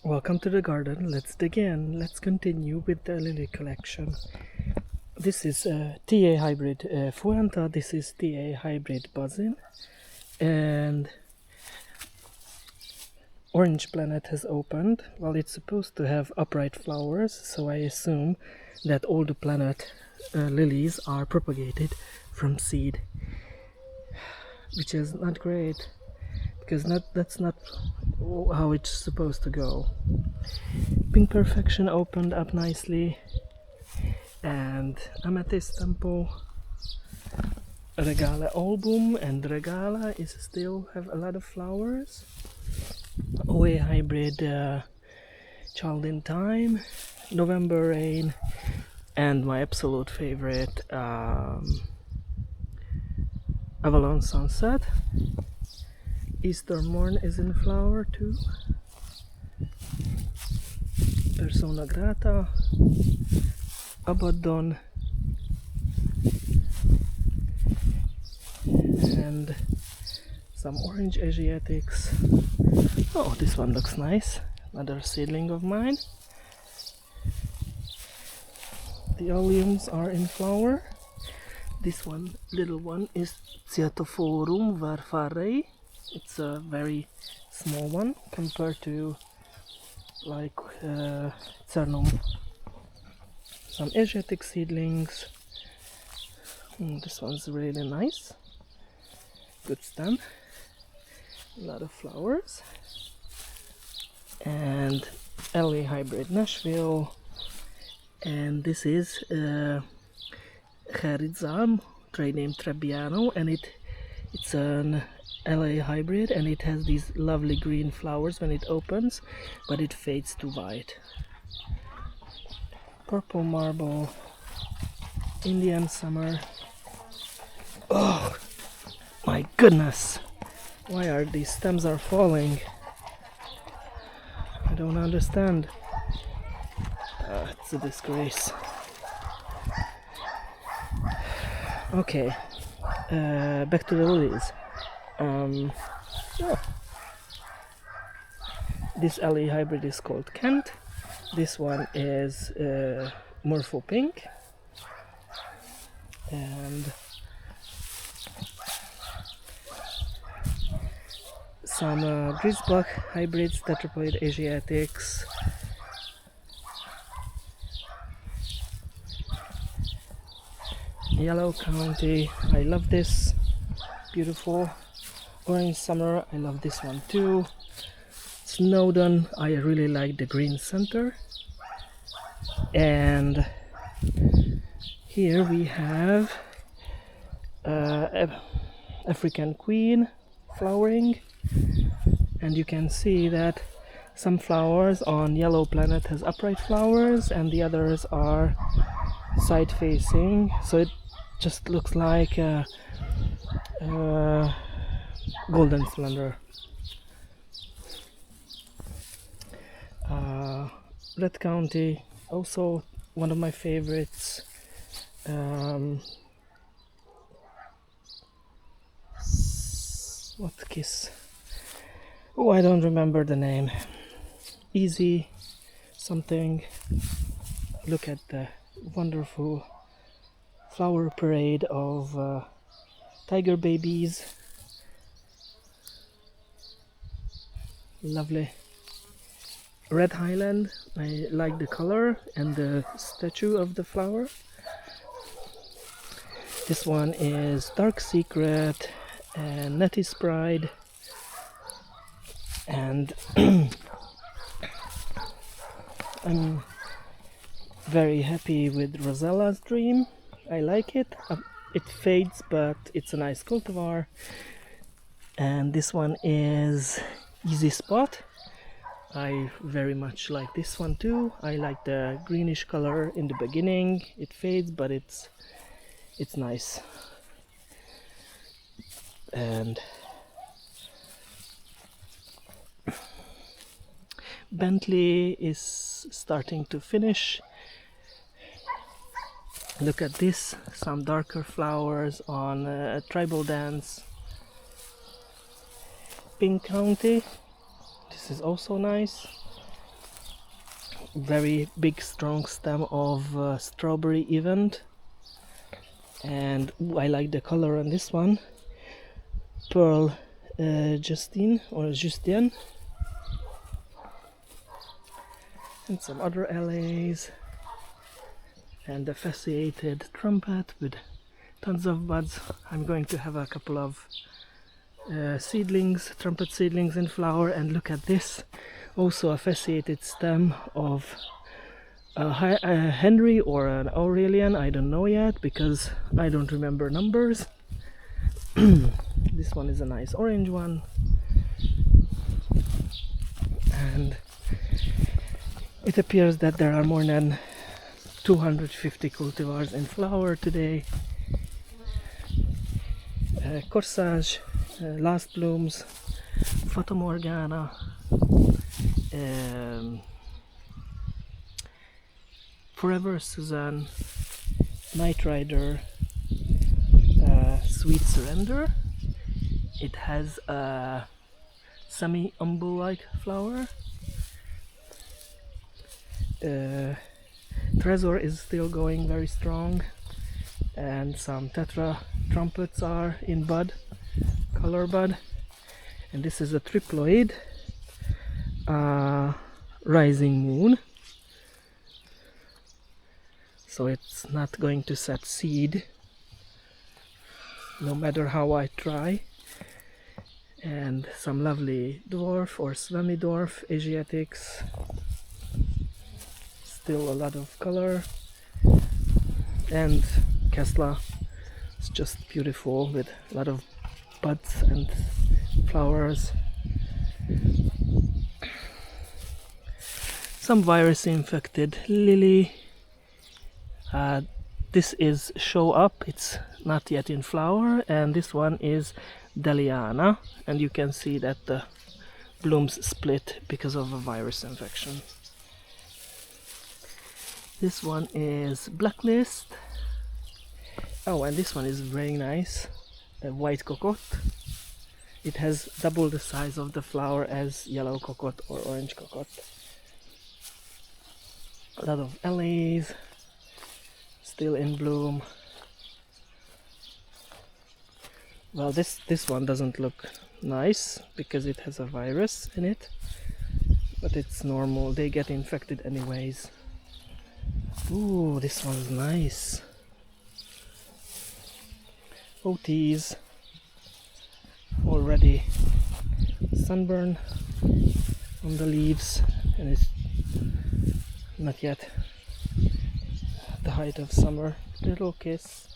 Welcome to the garden. Let's dig in. Let's continue with the lily collection. This is TA hybrid Fuenta. This is TA hybrid Buzzin. And Orange Planet has opened. Well, it's supposed to have upright flowers, so I assume that all the planet lilies are propagated from seed, which is not great because that's not how it's supposed to go. Pink Perfection opened up nicely, and Amethyst Tempo, Regala Album, and Regala is still have a lot of flowers. OA Hybrid Child in Time, November Rain, and my absolute favorite Avalon Sunset. Easter Morn is in flower too. Persona Grata, Abaddon, and some orange Asiatics. Oh, this one looks nice. Another seedling of mine. The alliums are in flower. This one, little one, is Cyatophorum varfarei. It's a very small one compared to like Cernum. Some Asiatic seedlings. This one's really nice. Good stem. A lot of flowers. And LA Hybrid Nashville. And this is Charidzam, trade name Trebbiano, and it's an LA hybrid, and it has these lovely green flowers when it opens, but it fades to white. Purple Marble, Indian Summer. Oh my goodness, why are these stems are falling? I don't understand. It's a disgrace. Okay, back to the lilies. This LA hybrid is called Kent. This one is Morpho Pink. And some Grisbach hybrids, Tetraploid Asiatics. Yellow County, I love this. Beautiful. Orange Summer, I love this one too. Snowdon, I really like the green center. And here we have African Queen flowering, and you can see that some flowers on Yellow Planet has upright flowers and the others are side facing, so it just looks like Golden Slender. Red County, also one of my favorites. What kiss? Oh, I don't remember the name. Easy something. Look at the wonderful flower parade of tiger babies. Lovely. Red Highland, I like the color and the statue of the flower. This one is Dark Secret and Nettie's Pride, and I'm very happy with Rosella's Dream. I like it. It fades, but it's a nice cultivar. And this one is Easy Spot. I very much like this one too. I like the greenish color in the beginning. It fades, but it's nice. And Bentley is starting to finish. Look at this, some darker flowers on Tribal Dance. Pink County, this is also nice. very big strong stem of strawberry event, and I like the color on this one, Pearl Justine or Justine, and some other LAs, and the fasciated trumpet with tons of buds. I'm going to have a couple of seedlings, trumpet seedlings in flower, and look at this, also a fasciated stem of a Henry or an Aurelian, I don't know yet because I don't remember numbers. This one is a nice orange one, and it appears that there are more than 250 cultivars in flower today. Corsage, Last Blooms, Fata Morgana, Forever Suzanne, Night Rider, Sweet Surrender. It has a semi-umbel-like flower. Trezor is still going very strong, and some tetra trumpets are in bud, color bud. And this is a triploid, rising moon, so it's not going to set seed no matter how I try. And some lovely dwarf or Swami-dwarf Asiatics, still a lot of color, and Kesla is just beautiful with a lot of buds and flowers. Some virus infected lily. This is Show Up, it's not yet in flower, and this one is Deliana, and you can see that the blooms split because of a virus infection. This one is Blacklist. Oh, and this one is very nice, a white cocotte. It has double the size of the flower as yellow cocotte or orange cocotte. A lot of LAs still in bloom. Well, this one doesn't look nice because it has a virus in it, but it's normal, they get infected anyways. Ooh, this one's nice. OTs, already sunburn on the leaves, and it's not yet the height of summer. Little kiss.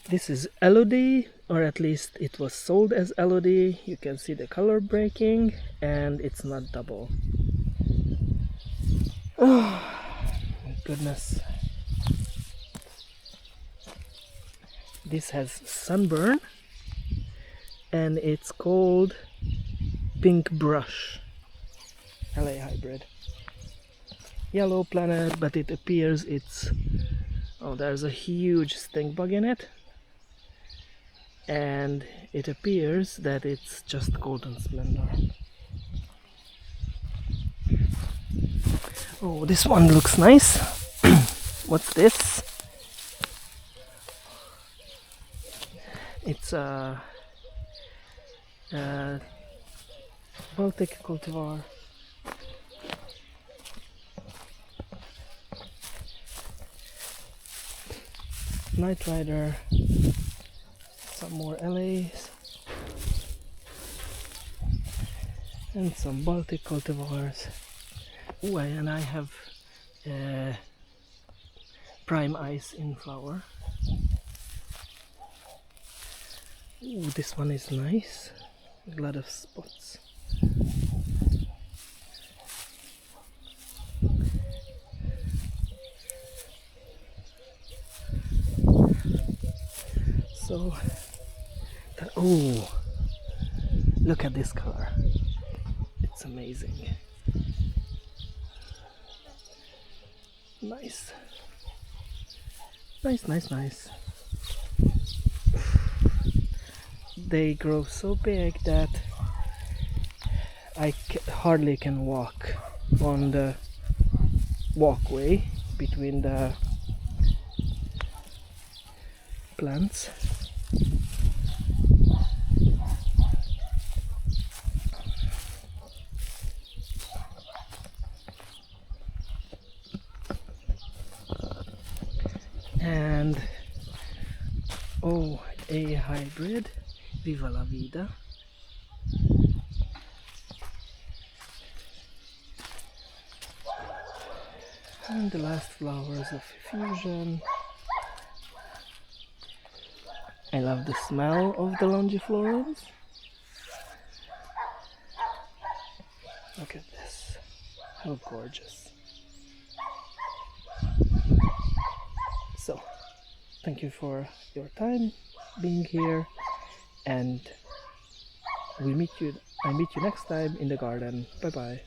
This is Elodie, or at least it was sold as Elodie. You can see the color breaking, and it's not double. Oh my goodness. This has sunburn, and it's called Pink Brush, LA hybrid. Yellow planet, but it appears it's, oh, there's a huge stink bug in it, and it appears that it's just Golden Splendor. Oh, this one looks nice. What's this? It's a Baltic cultivar. Night Rider, some more LAs, and some Baltic cultivars. Ooh, and I have Prime Ice in flower. Ooh, this one is nice, a lot of spots. So, oh, look at this color, it's amazing. Nice, nice, nice, nice. They grow so big that I hardly can walk on the walkway between the plants. And oh, a hybrid, Viva la Vida. And the last flowers of fusion. I love the smell of the longiflorans. Look at this, how gorgeous. So, thank you for your time being here, and I meet you next time in the garden. Bye bye.